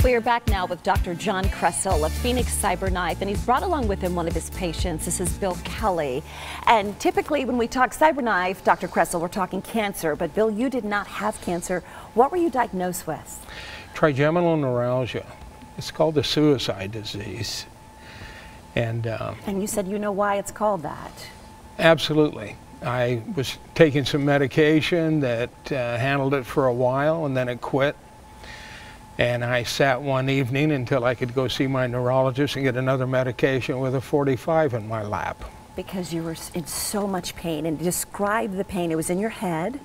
We are back now with Dr. John Kressel of Phoenix Cyberknife, and he's brought along with him one of his patients. This is Bill Kelly. And typically when we talk Cyberknife, Dr. Kressel, we're talking cancer. But Bill, you did not have cancer. What were you diagnosed with? Trigeminal neuralgia. It's called the suicide disease. And you said you know why it's called that. Absolutely. I was taking some medication that handled it for a while, and then it quit. And I sat one evening until I could go see my neurologist and get another medication with a 45 in my lap. Because you were in so much pain. And describe the pain. It was in your head.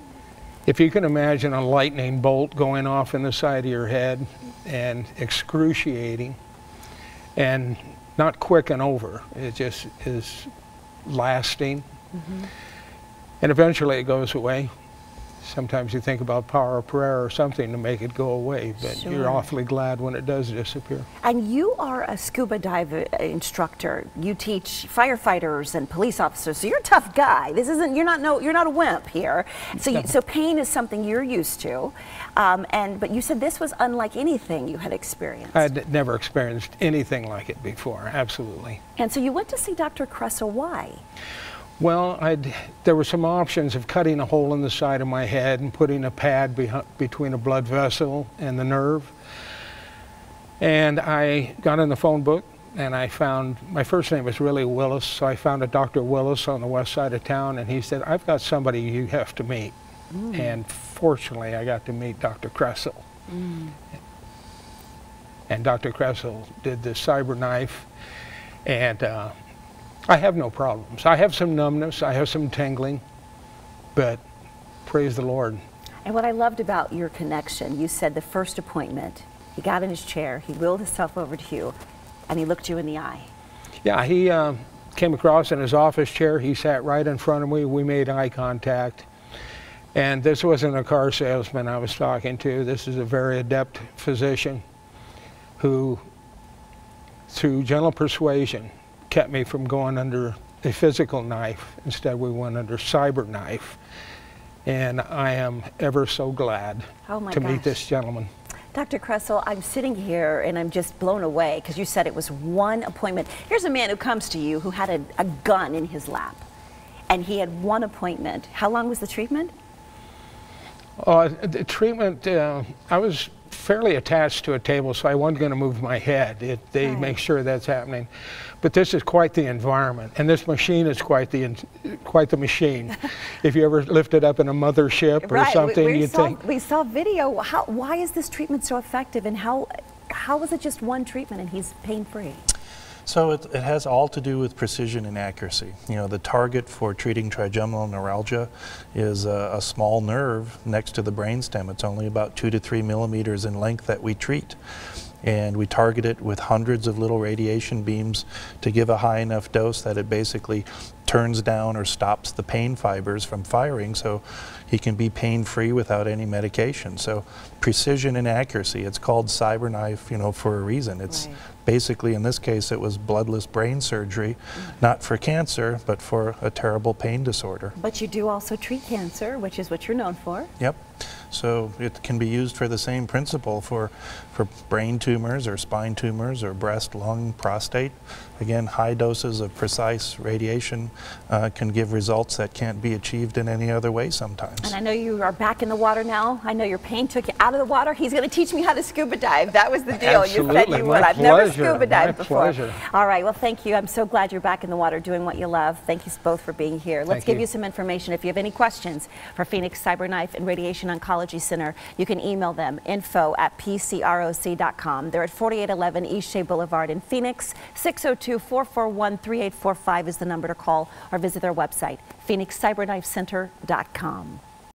If you can imagine a lightning bolt going off in the side of your head, and excruciating, and not quick and over. It just is lasting. Mm-hmm. And eventually it goes away. Sometimes you think about power of prayer or something to make it go away, but sure. You're awfully glad when it does disappear. And you are a scuba dive instructor. You teach firefighters and police officers, so you're a tough guy. This isn't, you're not a wimp here. So, so pain is something you're used to, but you said this was unlike anything you had experienced. I'd never experienced anything like it before, absolutely. And so you went to see Dr. Kressel. Why? Well, there were some options of cutting a hole in the side of my head and putting a pad between a blood vessel and the nerve. And I got in the phone book and I found, my first name was really Willis, so I found a Dr. Willis on the west side of town, and he said, "I've got somebody you have to meet." Mm. And fortunately, I got to meet Dr. Kressel. Mm. And Dr. Kressel did the Cyberknife, and I have no problems. I have some numbness, I have some tingling, but praise the Lord. And what I loved about your connection, you said the first appointment, he got in his chair, he wheeled himself over to you, and he looked you in the eye. Yeah, he came across in his office chair, he sat right in front of me, we made eye contact. And this wasn't a car salesman I was talking to, this is a very adept physician who, through gentle persuasion, kept me from going under a physical knife. Instead, we went under Cyberknife. And I am ever so glad to meet this gentleman. Dr. Kressel, I'm sitting here and I'm just blown away because you said it was one appointment. Here's a man who comes to you who had a gun in his lap, and he had one appointment. How long was the treatment? The treatment, I was fairly attached to a table, so I wasn't going to move my head. They right. make sure that's happening. But this is quite the environment, and this machine is quite the machine. If you ever lift it up in a mothership or right. something, you think. We saw video. Why is this treatment so effective, and how is it just one treatment and he's pain-free? So it has all to do with precision and accuracy. You know, the target for treating trigeminal neuralgia is a small nerve next to the brainstem. It's only about 2 to 3 millimeters in length that we treat. And we target it with hundreds of little radiation beams to give a high enough dose that it basically turns down or stops the pain fibers from firing, so he can be pain-free without any medication. So precision and accuracy, it's called Cyberknife, you know, for a reason. It's right. Basically, in this case, it was bloodless brain surgery, not for cancer, but for a terrible pain disorder. But you do also treat cancer, which is what you're known for. Yep. So it can be used for the same principle for brain tumors or spine tumors or breast, lung, prostate. Again, high doses of precise radiation can give results that can't be achieved in any other way sometimes. And I know you are back in the water now. I know your pain took you out of the water. He's going to teach me how to scuba dive. That was the deal. Absolutely. You said you would. I've never scuba dived before. Pleasure. All right. Well, thank you. I'm so glad you're back in the water doing what you love. Thank you both for being here. Let's give you some information. If you have any questions for Phoenix Cyberknife and Radiation Oncology Center, you can email them info@pcroc.com. They're at 4811 East Shea Boulevard in Phoenix. 602-441-3845 is the number to call, or visit their website, phoenixcyberknifecenter.com.